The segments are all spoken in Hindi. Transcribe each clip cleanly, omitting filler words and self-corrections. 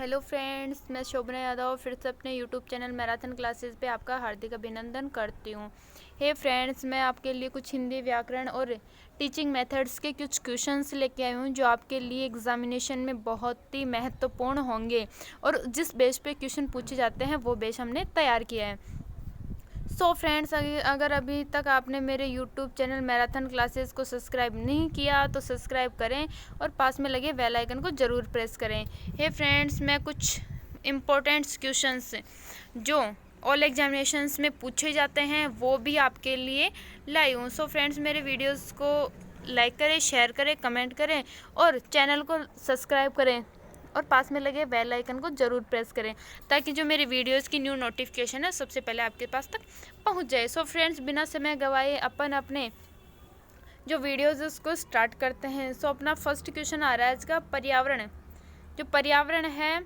हेलो फ्रेंड्स, मैं शोभना यादव फिर से अपने यूट्यूब चैनल मैराथन क्लासेस पे आपका हार्दिक अभिनंदन करती हूँ। हे फ्रेंड्स, मैं आपके लिए कुछ हिंदी व्याकरण और टीचिंग मेथड्स के कुछ क्वेश्चंस लेके आई हूँ जो आपके लिए एग्जामिनेशन में बहुत ही महत्वपूर्ण होंगे और जिस बेस पे क्वेश्चन पूछे जाते हैं वो बेस हमने तैयार किया है। सो फ्रेंड्स, अगर अभी तक आपने मेरे यूट्यूब चैनल मैराथन क्लासेस को सब्सक्राइब नहीं किया तो सब्सक्राइब करें और पास में लगे बेल आइकन को ज़रूर प्रेस करें। हे फ्रेंड्स, मैं कुछ इम्पोर्टेंट क्वेश्चंस जो ऑल एग्जामिनेशंस में पूछे जाते हैं वो भी आपके लिए लाई हूँ। सो फ्रेंड्स, मेरे वीडियोस को लाइक करें, शेयर करें, कमेंट करें और चैनल को सब्सक्राइब करें और पास में लगे बेल आइकन को ज़रूर प्रेस करें ताकि जो मेरे वीडियोस की न्यू नोटिफिकेशन है सबसे पहले आपके पास तक पहुंच जाए। सो फ्रेंड्स, बिना समय गवाए अपन अपने जो वीडियोस उसको स्टार्ट करते हैं। सो अपना फर्स्ट क्वेश्चन आ रहा है इसका पर्यावरण। जो पर्यावरण है,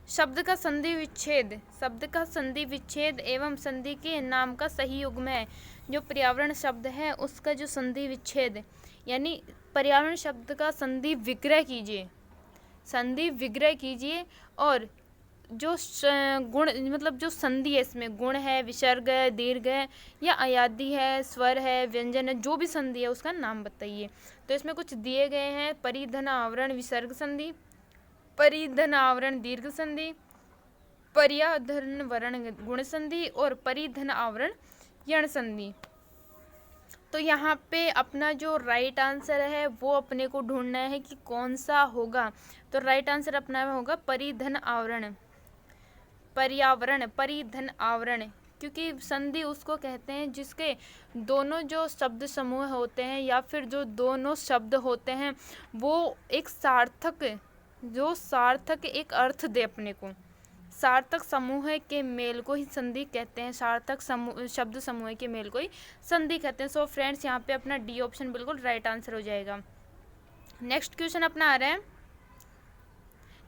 शब्द का संधि विच्छेद एवं संधि के नाम का सही युग्म है। जो पर्यावरण शब्द है उसका जो संधि विच्छेद यानी पर्यावरण शब्द का संधि विग्रह कीजिए और जो गुण मतलब जो संधि है, इसमें गुण है, विसर्ग है, दीर्घ है या अयादि है, स्वर है, व्यंजन है, जो भी संधि है उसका नाम बताइए। तो इसमें कुछ दिए गए हैं: परिधन आवरण विसर्ग संधि, परिधन आवरण दीर्घ संधि, पर्याधन वर्ण गुण संधि और परिधन आवरण यण संधि। तो यहाँ पे अपना जो राइट आंसर है वो अपने को ढूंढना है कि कौन सा होगा। तो राइट आंसर अपना होगा परिधन आवरण, परिधन आवरण, क्योंकि संधि उसको कहते हैं जिसके दोनों जो शब्द समूह होते हैं या फिर जो दोनों शब्द होते हैं वो एक सार्थक एक अर्थ दे अपने को। सार्थक समूह के मेल को ही संधि कहते हैं, सार्थक शब्द समूह के मेल को ही संधि कहते हैं। सो फ्रेंड्स, यहाँ पे अपना डी ऑप्शन बिल्कुल राइट आंसर हो जाएगा। नेक्स्ट क्वेश्चन अपना आ रहा है,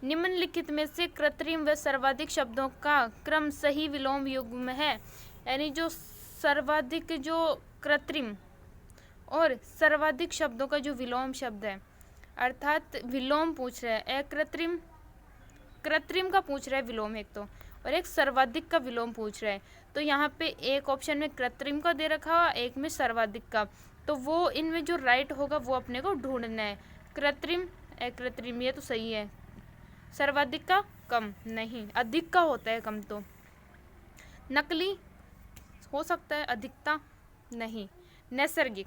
निम्नलिखित में से कृत्रिम व सर्वाधिक शब्दों का क्रम सही विलोम युग्म है। यानी जो सर्वाधिक जो कृत्रिम और सर्वाधिक शब्दों का जो विलोम शब्द है, अर्थात विलोम पूछ रहा है, कृत्रिम का पूछ रहा है विलोम एक तो, और एक सर्वाधिक का विलोम पूछ रहा है। तो यहाँ पे एक ऑप्शन में कृत्रिम का दे रखा हुआ, एक में सर्वाधिक का। तो वो इनमें जो राइट होगा वो अपने को ढूंढना है। कृत्रिम, अकृत्रिम, ये तो सही है। सर्वाधिक का कम नहीं, अधिक का होता है कम। तो नकली हो सकता है, अधिकता नहीं। नैसर्गिक,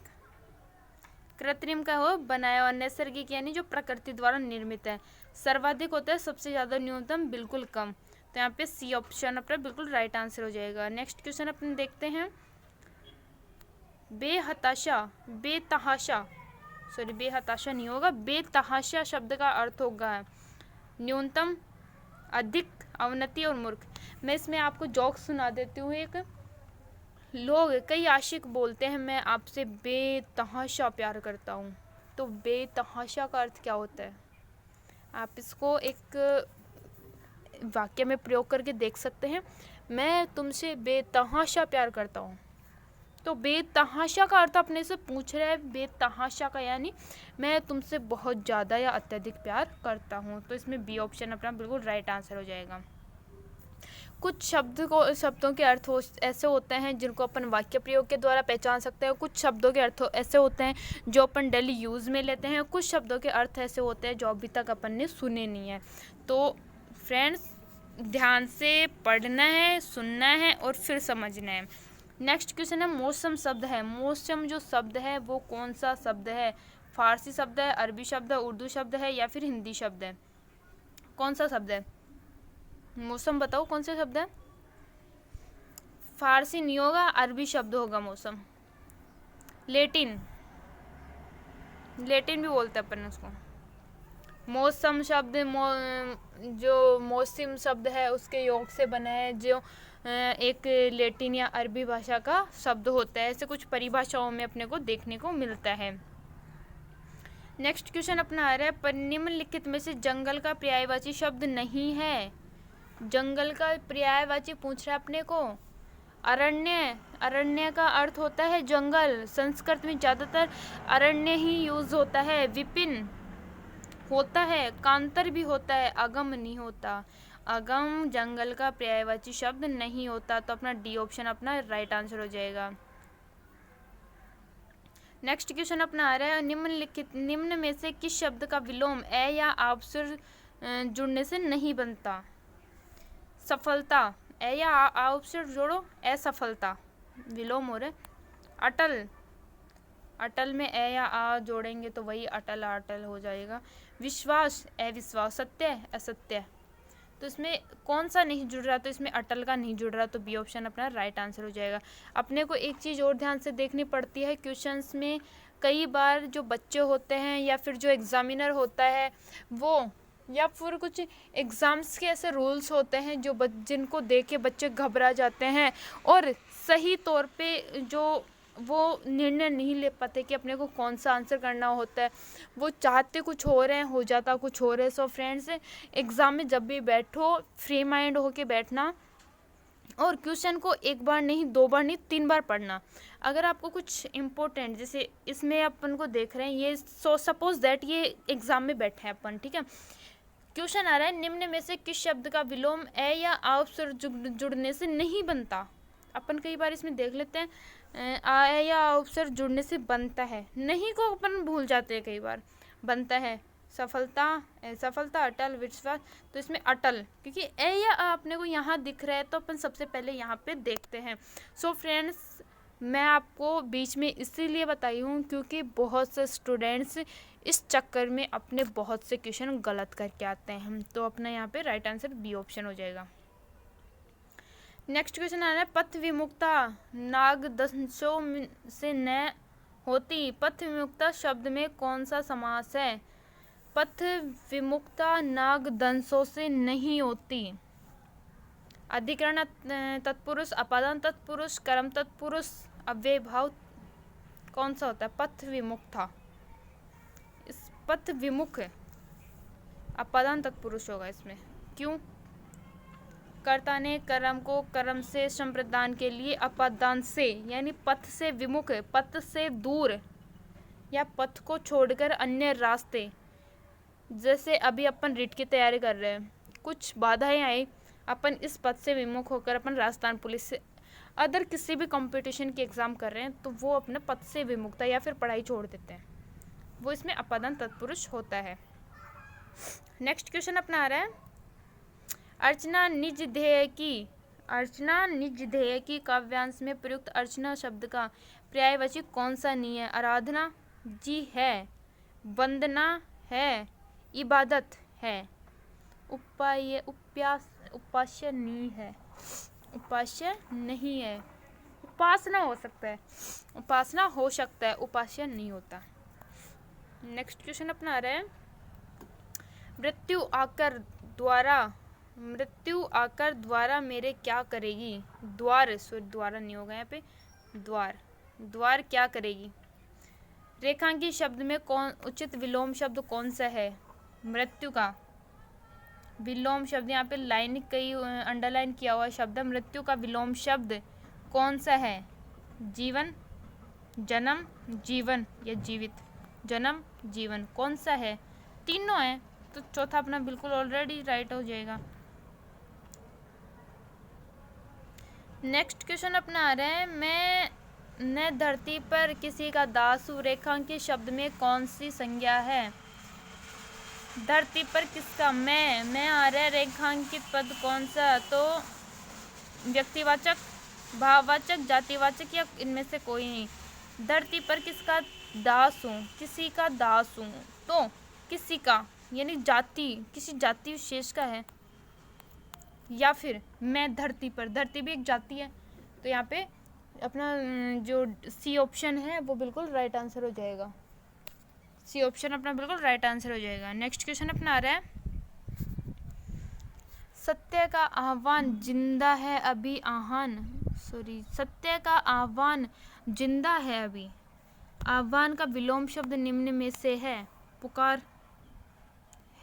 कृत्रिम का हो बनाया और नैसर्गिक यानी जो प्रकृति द्वारा निर्मित है। सर्वाधिक होता है सबसे ज़्यादा, न्यूनतम बिल्कुल कम। तो यहाँ पे सी ऑप्शन अपना बिल्कुल राइट आंसर हो जाएगा। नेक्स्ट क्वेश्चन अपन देखते हैं, बेहताशा नहीं होगा, बेतहाशा शब्द का अर्थ होगा न्यूनतम, अधिक, अवनति और मूर्ख। मैं इसमें आपको जोक सुना देती हूँ एक। लोग कई आशिक बोलते हैं मैं आपसे बेतहाशा प्यार करता हूँ। तो बेतहाशा का अर्थ क्या होता है, आप इसको एक वाक्य में प्रयोग करके देख सकते हैं। मैं तुमसे बेतहाशा प्यार करता हूँ। तो बेतहाशा का अर्थ अपने से पूछ रहा है, बेतहाशा का यानी मैं तुमसे बहुत ज़्यादा या अत्यधिक प्यार करता हूँ। तो इसमें बी ऑप्शन अपना बिल्कुल राइट आंसर हो जाएगा। कुछ शब्दों के अर्थ ऐसे होते हैं जिनको अपन वाक्य प्रयोग के द्वारा पहचान सकते हैं। कुछ शब्दों के अर्थ ऐसे होते हैं जो अपन डेली यूज़ में लेते हैं। कुछ शब्दों के अर्थ ऐसे होते हैं जो अभी तक अपन ने सुने नहीं है। तो फ्रेंड्स, ध्यान से पढ़ना है, सुनना है और फिर समझना है। नेक्स्ट क्वेश्चन है, मौसम शब्द है। मौसम जो शब्द है वो कौन सा शब्द है? फारसी शब्द है, अरबी शब्द है, उर्दू शब्द है या फिर हिंदी शब्द है? कौन सा शब्द है? मौसम बताओ कौन सा शब्द है? फारसी नहीं होगा, अरबी शब्द होगा मौसम। लेटिन भी बोलते हैं अपन उसको। मौसम शब्द जो मौसम शब्द है उसके योग से बना है, जो एक लेटिन या अरबी भाषा का शब्द होता है। ऐसे कुछ परिभाषाओं में अपने को देखने को मिलता है। नेक्स्ट क्वेश्चन अपना आ रहा है, पर निम्नलिखित में से जंगल का पर्यायवाची शब्द नहीं है। जंगल का पर्यायवाची पूछ रहा है अपने को। अरण्य का अर्थ होता है जंगल। संस्कृत में ज़्यादातर अरण्य ही यूज़ होता है। विपिन होता है, कांतर भी होता है, अगम नहीं होता। अगम जंगल का पर्यायवाची शब्द नहीं होता, तो अपना डी ऑप्शन अपना राइट आंसर हो जाएगा। नेक्स्ट क्वेश्चन अपना आ रहा है, निम्न में से किस शब्द का विलोम ए या आपसुर जुड़ने से नहीं बनता? सफलता, ए या आपसुर जोड़ो, असफलता विलोम हो रहा है। अटल, अटल में ए या आ जोड़ेंगे तो वही अटल अटल हो जाएगा। विश्वास, अविश्वास। सत्य, असत्य। तो इसमें कौन सा नहीं जुड़ रहा? तो इसमें अटल का नहीं जुड़ रहा, तो बी ऑप्शन अपना राइट आंसर हो जाएगा। अपने को एक चीज़ और ध्यान से देखनी पड़ती है क्वेश्चंस में, कई बार जो बच्चे होते हैं या फिर जो एग्जामिनर होता है वो, या फिर कुछ एग्ज़ाम्स के ऐसे रूल्स होते हैं जो जिनको देख के बच्चे घबरा जाते हैं और सही तौर पे जो वो निर्णय नहीं ले पाते कि अपने को कौन सा आंसर करना होता है। वो चाहते कुछ हो रहे हैं, हो जाता कुछ हो रहा है। सो फ्रेंड्स, एग्ज़ाम में जब भी बैठो फ्री माइंड होके बैठना और क्वेश्चन को एक बार नहीं, दो बार नहीं, 3 बार पढ़ना। अगर आपको कुछ इम्पोर्टेंट, जैसे इसमें अपन को देख रहे हैं ये, सपोज दैट ये एग्ज़ाम में बैठे हैं अपन, ठीक है। क्वेश्चन आ रहा है, निम्न में से किस शब्द का विलोम ए या आपसुर जुड़ने से नहीं बनता? अपन कई बार इसमें देख लेते हैं आ या उपसर्ग जुड़ने से बनता है, नहीं को अपन भूल जाते हैं कई बार। बनता है, सफलता, सफलता, अटल, विश्वास। तो इसमें अटल, क्योंकि ए या आ अपने को यहाँ दिख रहा है तो अपन सबसे पहले यहाँ पे देखते हैं। सो फ्रेंड्स, मैं आपको बीच में इसीलिए बताई हूँ क्योंकि बहुत से स्टूडेंट्स इस चक्कर में अपने बहुत से क्वेश्चन गलत करके आते हैं। तो अपना यहाँ पे राइट आंसर बी ऑप्शन हो जाएगा। नेक्स्ट क्वेश्चन आ रहा है, पथ विमुक्ता नागदंशों से न होती। पथ विमुक्ता शब्द में कौन सा समास है? पथ विमुक्ता नागदंशों से नहीं होती। अधिकरण तत्पुरुष, अपादान तत्पुरुष, कर्म तत्पुरुष, अव्यय भाव, कौन सा होता है? पथ विमुक्ता। इस पथ विमुख अपादान तत्पुरुष होगा इसमें। क्यों? कर्ता ने कर्म को कर्म से संप्रदान के लिए अपादान से, यानी पथ से विमुख, पथ से दूर या पथ को छोड़कर अन्य रास्ते, जैसे अभी अपन रीट की तैयारी कर रहे हैं, कुछ बाधाएं आई, अपन इस पथ से विमुख होकर अपन राजस्थान पुलिस से अदर किसी भी कंपटीशन की एग्ज़ाम कर रहे हैं तो वो अपने पथ से विमुखता या फिर पढ़ाई छोड़ देते हैं, वो इसमें अपादान तत्पुरुष होता है। नेक्स्ट क्वेश्चन अपना आ रहा है, अर्चना निज ध्येय की काव्यांश में प्रयुक्त अर्चना शब्द का पर्यायवाची कौन सा नहीं है? आराधना जी है, वंदना है, इबादत है, उपास्य नहीं है, उपास्य नहीं है। उपासना हो सकता है, उपासना हो सकता है, उपास्य नहीं होता। नेक्स्ट क्वेश्चन अपना आ रहा है, मृत्यु आकर द्वारा मेरे क्या करेगी? द्वारा नहीं होगा यहाँ पे, द्वार क्या करेगी? रेखांकित शब्द में कौन उचित विलोम शब्द कौन सा है? मृत्यु का विलोम शब्द, यहाँ पे लाइन कई अंडरलाइन किया हुआ शब्द है। मृत्यु का विलोम शब्द कौन सा है? जीवन, जन्म, जीवन या जीवित। जन्म, जीवन, कौन सा है? तीनों है, तो चौथा अपना बिल्कुल ऑलरेडी राइट हो जाएगा। नेक्स्ट क्वेश्चन अपना आ रहा है, मैं धरती पर किसी का दास हूँ। रेखांकित शब्द में कौन सी संज्ञा है? धरती पर किसका? मैं आ रहा है। रेखांकित पद कौन सा? तो व्यक्तिवाचक, भाववाचक, जातिवाचक या इनमें से कोई नहीं। धरती पर किसका दास हूँ? किसी का दास हूँ, तो किसी का यानी जाति, किसी जाति विशेष का है, या फिर मैं धरती पर, धरती भी एक जाति है, तो यहाँ पे अपना जो सी ऑप्शन है वो बिल्कुल राइट आंसर हो जाएगा। सी ऑप्शन अपना बिल्कुल राइट आंसर हो जाएगा। नेक्स्ट क्वेश्चन अपना आ रहा है, सत्य का आह्वान जिंदा है अभी सत्य का आह्वान जिंदा है अभी। आह्वान का विलोम शब्द निम्न में से है? पुकार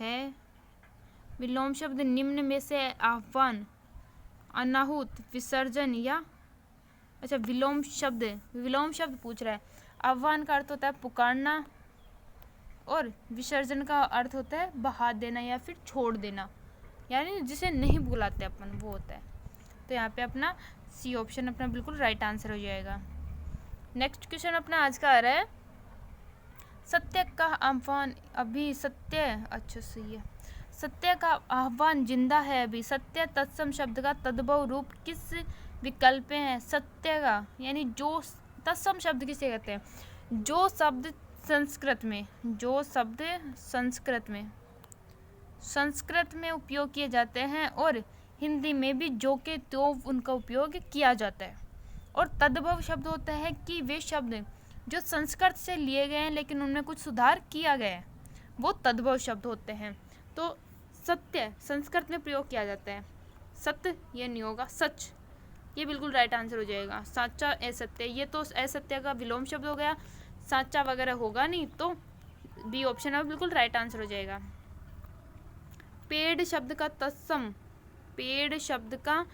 है। विलोम शब्द निम्न में से आह्वान, अनाहुत, विसर्जन या अच्छा विलोम शब्द पूछ रहा है। आह्वान का अर्थ होता है पुकारना और विसर्जन का अर्थ होता है बहा देना या फिर छोड़ देना, यानी जिसे नहीं भुलाते अपन, वो होता है। तो यहाँ पे अपना सी ऑप्शन अपना बिल्कुल राइट आंसर हो जाएगा। नेक्स्ट क्वेश्चन अपना आज का आ रहा है, सत्य का आह्वान अभी सत्य, अच्छा सही है, सत्य का आह्वान जिंदा है अभी। सत्य तत्सम शब्द का तद्भव रूप किस विकल्प में है? सत्य का यानी जो, तत्सम शब्द किसे कहते हैं? जो शब्द संस्कृत में, जो शब्द संस्कृत में उपयोग किए जाते हैं और हिंदी में भी जो के तो उनका उपयोग किया जाता है। और तद्भव शब्द होता है कि वे शब्द जो संस्कृत से लिए गए हैं लेकिन उनमें कुछ सुधार किया गया है, वो तद्भव शब्द होते हैं। तो सत्य संस्कृत में प्रयोग किया जाता है, सत्य ये नहीं होगा, सच, ये बिल्कुल राइट आंसर हो जाएगा। साचा असत्य, ये तो असत्य का विलोम शब्द हो गया, साचा वगैरह होगा नहीं, तो बी ऑप्शन है बिल्कुल राइट आंसर हो जाएगा। पेड़ शब्द का तत्सम, पेड़ शब्द का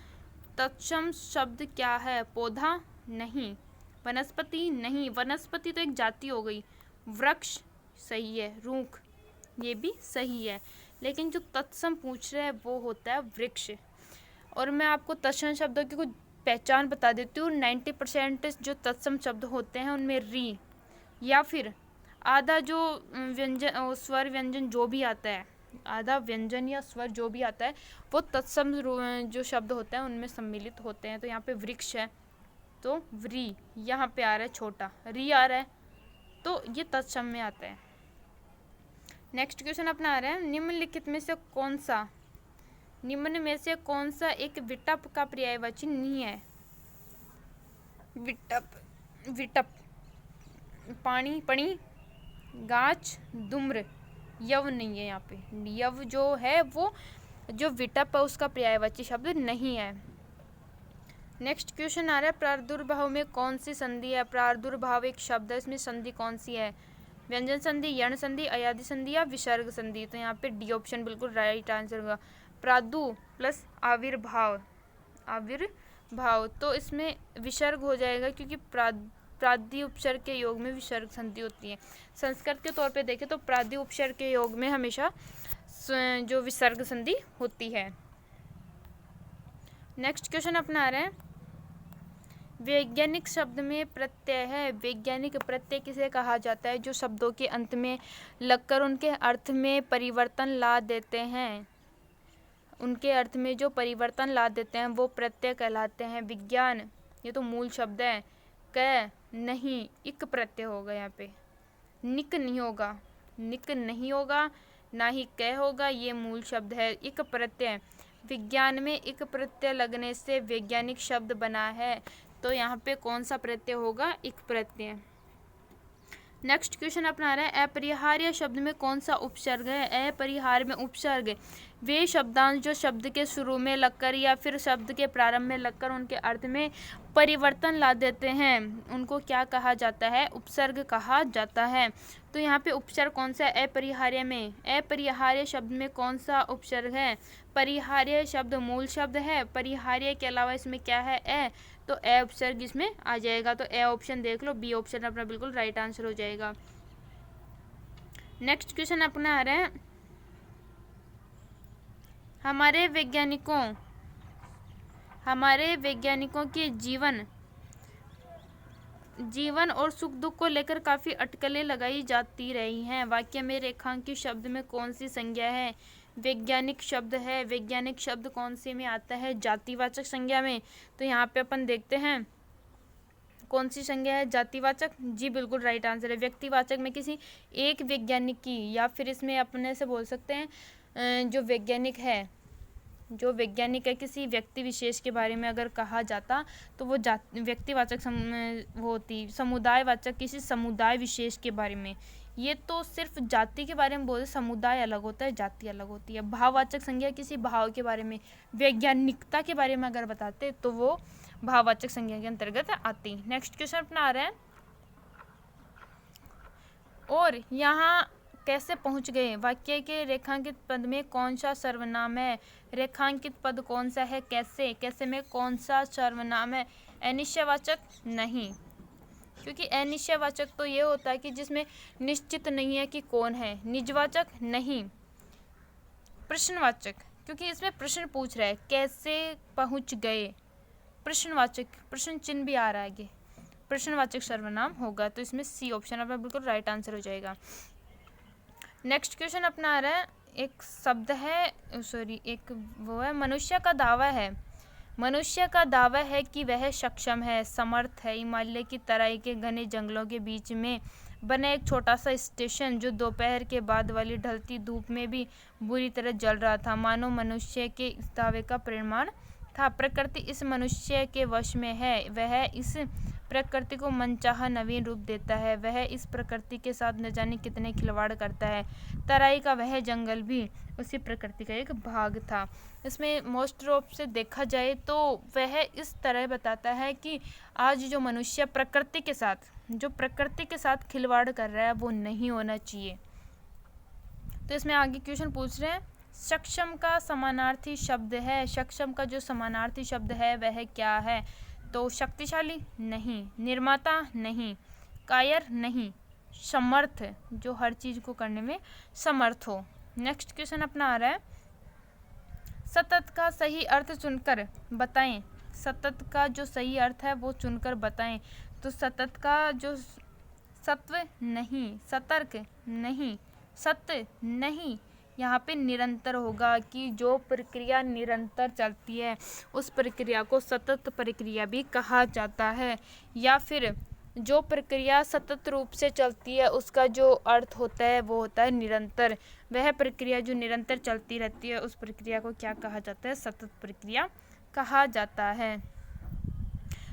तत्सम शब्द क्या है? पौधा नहीं, वनस्पति नहीं, वनस्पति तो एक जाति हो गई, वृक्ष सही है, रूख ये भी सही है, लेकिन जो तत्सम पूछ रहे हैं वो होता है वृक्ष। और मैं आपको तत्सम शब्दों की कुछ पहचान बता देती हूँ। 90% जो तत्सम शब्द होते हैं उनमें री या फिर आधा जो व्यंजन, स्वर व्यंजन जो भी आता है, आधा व्यंजन या स्वर जो भी आता है वो तत्सम जो शब्द होते हैं उनमें सम्मिलित होते हैं। तो यहाँ पे वृक्ष है तो व्री, यहाँ पे आ रहा है छोटा री आ रहा है, तो ये तत्सम में आता है। नेक्स्ट क्वेश्चन अपना आ रहा है, निम्नलिखित में से कौन सा, निम्न में से कौन सा एक विटप का पर्यायवाची नहीं है? विटप, विटप, पानी, पणी, गाछ, धूम्र, यव नहीं है यहाँ पे, यव जो है वो जो विटप है उसका पर्यायवाची शब्द नहीं है। नेक्स्ट क्वेश्चन आ रहा है, प्रादुर्भाव में कौन सी संधि है? प्रादुर्भाव एक शब्द है, इसमें संधि कौन सी है? व्यंजन संधि, यण संधि, अयादि संधि या विसर्ग संधि? तो यहाँ पे डी ऑप्शन बिल्कुल राइट आंसर होगा। प्रादु प्लस आविर्भाव, आविर्भाव, तो इसमें विसर्ग हो जाएगा क्योंकि प्रादि उपसर्ग के योग में विसर्ग संधि होती है। संस्कृत के तौर पे देखें तो प्रादि उपसर्ग के योग में हमेशा जो विसर्ग संधि होती है। नेक्स्ट क्वेश्चन अपना आ रहा है, वैज्ञानिक शब्द में प्रत्यय है। वैज्ञानिक प्रत्यय किसे कहा जाता है? जो शब्दों के अंत में लगकर उनके अर्थ में परिवर्तन ला देते हैं, उनके अर्थ में जो परिवर्तन ला देते हैं वो प्रत्यय कहलाते हैं। विज्ञान ये तो मूल शब्द है, क नहीं, इक प्रत्यय होगा यहाँ पे, निक नहीं होगा, निक नहीं होगा, ना ही क होगा, ये मूल शब्द है इक प्रत्यय। विज्ञान में इक प्रत्यय लगने से वैज्ञानिक शब्द बना है, तो यहाँ पे कौन सा प्रत्यय होगा? इक प्रत्यय। नेक्स्ट क्वेश्चन अपना आ रहा है, अपरिहार्य शब्द में कौन सा उपसर्ग है? अपरिहार्य में उपसर्ग वे शब्दांश जो शब्द के शुरू में लगकर या फिर शब्द के प्रारंभ में लगकर उनके अर्थ में परिवर्तन ला देते हैं, उनको क्या कहा जाता है? उपसर्ग कहा जाता है। तो यहाँ पे उपसर्ग कौन सा है? अपरिहार्य में, अपरिहार्य शब्द में कौन सा उपसर्ग है? परिहार्य शब्द मूल शब्द है, परिहार्य के अलावा इसमें क्या है? ए, तो ए उपसर्ग इसमें आ जाएगा। तो ए ऑप्शन देख लो, बी ऑप्शन अपना बिल्कुल राइट आंसर हो जाएगा। नेक्स्ट क्वेश्चन अपना आ रहा है, हमारे वैज्ञानिकों के जीवन और सुख दुख को लेकर काफ़ी अटकलें लगाई जाती रही हैं। वाक्य में रेखांकित शब्द में कौन सी संज्ञा है? वैज्ञानिक शब्द है। वैज्ञानिक शब्द कौन से में आता है? जातिवाचक संज्ञा में। तो यहाँ पे अपन देखते हैं कौन सी संज्ञा है? जातिवाचक, जी बिल्कुल राइट आंसर है। व्यक्तिवाचक में किसी एक वैज्ञानिक की, या फिर इसमें अपने से बोल सकते हैं जो वैज्ञानिक है किसी व्यक्ति विशेष के बारे में अगर कहा जाता तो वो व्यक्तिवाचक वो होती। समुदायवाचक किसी समुदाय विशेष के बारे में, ये तो सिर्फ जाति के बारे में बोलते, समुदाय अलग होता है, जाति अलग होती है। भाववाचक संज्ञा किसी भाव के बारे में, वैज्ञानिकता के बारे में अगर बताते तो वो भाववाचक संज्ञा के अंतर्गत आती। नेक्स्ट क्वेश्चन अपना आ रहा है, और यहाँ कैसे पहुँच गए? वाक्य के रेखांकित पद में कौन सा सर्वनाम है? रेखांकित पद कौन सा है? कैसे में कौन सा सर्वनाम है? अनिश्चयवाचक नहीं, क्योंकि अनिश्चयवाचक तो ये होता है कि जिसमें निश्चित नहीं है कि कौन है। निजवाचक नहीं। प्रश्नवाचक, क्योंकि इसमें प्रश्न पूछ रहा है कैसे पहुंच गए। प्रश्नवाचक, प्रश्न चिन्ह भी आ रहा है आगे, प्रश्नवाचक सर्वनाम होगा। तो इसमें सी ऑप्शन अपना बिल्कुल राइट आंसर हो जाएगा। नेक्स्ट क्वेश्चन अपना आ रहा है, एक शब्द है, एक वो है, मनुष्य का दावा है। मनुष्य का दावा है कि वह सक्षम है, समर्थ है। हिमालय की तराई के घने जंगलों के बीच में बना एक छोटा सा स्टेशन जो दोपहर के बाद वाली ढलती धूप में भी बुरी तरह जल रहा था, मानो मनुष्य के इस दावे का प्रमाण था। प्रकृति इस मनुष्य के वश में है, वह इस प्रकृति को मनचाहा नवीन रूप देता है, वह इस प्रकृति के साथ न जाने कितने खिलवाड़ करता है। तराई का वह जंगल भी उसी प्रकृति का एक भाग था। इसमें मोस्ट रूप से देखा जाए तो वह इस तरह बताता है कि आज जो मनुष्य प्रकृति के साथ खिलवाड़ कर रहा है वो नहीं होना चाहिए। तो इसमें आगे क्वेश्चन पूछ रहे हैं, सक्षम का समानार्थी शब्द है। सक्षम का जो समानार्थी शब्द है वह क्या है? तो शक्तिशाली नहीं, निर्माता नहीं, कायर नहीं, समर्थ, जो हर चीज को करने में समर्थ हो। नेक्स्ट क्वेश्चन अपना आ रहा है, सतत का सही अर्थ चुनकर बताएं। सतत का जो सही अर्थ है वो चुनकर बताएं। तो सतत का जो सत्व नहीं, सतर्क नहीं, सत्य नहीं, यहाँ पे निरंतर होगा कि जो प्रक्रिया निरंतर चलती है उस प्रक्रिया को सतत प्रक्रिया भी कहा जाता है। या फिर जो प्रक्रिया सतत रूप से चलती है उसका जो अर्थ होता है वो होता है निरंतर। वह प्रक्रिया जो निरंतर चलती रहती है उस प्रक्रिया को क्या कहा जाता है? सतत प्रक्रिया कहा जाता है।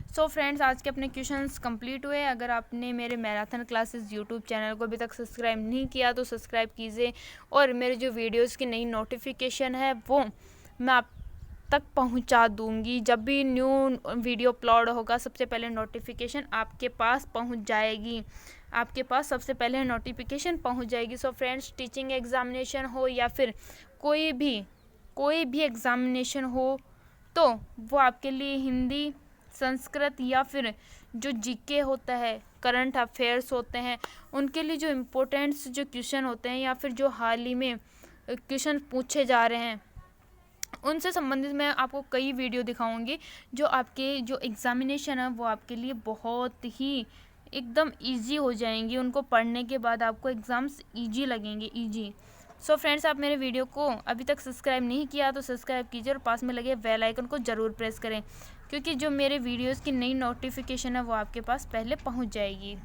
सो फ्रेंड्स, आज के अपने क्वेश्चंस कंप्लीट हुए। अगर आपने मेरे मैराथन क्लासेस यूट्यूब चैनल को अभी तक सब्सक्राइब नहीं किया तो सब्सक्राइब कीजिए, और मेरे जो वीडियोस की नई नोटिफिकेशन है वो मैं आप तक पहुंचा दूंगी। जब भी न्यू वीडियो अपलोड होगा सबसे पहले नोटिफिकेशन आपके पास पहुंच जाएगी, आपके पास सबसे पहले नोटिफिकेशन पहुंच जाएगी। सो फ्रेंड्स, टीचिंग एग्जामिनेशन हो या फिर कोई भी एग्जामिनेशन हो तो वो आपके लिए हिंदी, संस्कृत या फिर जो जीके होता है, करंट अफेयर्स होते हैं, उनके लिए जो इम्पोर्टेंट्स जो क्वेश्चन होते हैं या फिर जो हाल ही में क्वेश्चन पूछे जा रहे हैं उनसे संबंधित मैं आपको कई वीडियो दिखाऊंगी जो आपके जो एग्ज़ामिनेशन है वो आपके लिए बहुत ही एकदम इजी हो जाएंगी। उनको पढ़ने के बाद आपको एग्ज़ाम्स इजी लगेंगे, इजी। सो फ्रेंड्स, आप मेरे वीडियो को अभी तक सब्सक्राइब नहीं किया तो सब्सक्राइब कीजिए और पास में लगे बेल आइकन को ज़रूर प्रेस करें, क्योंकि जो मेरे वीडियोस की नई नोटिफिकेशन है वो आपके पास पहले पहुंच जाएगी।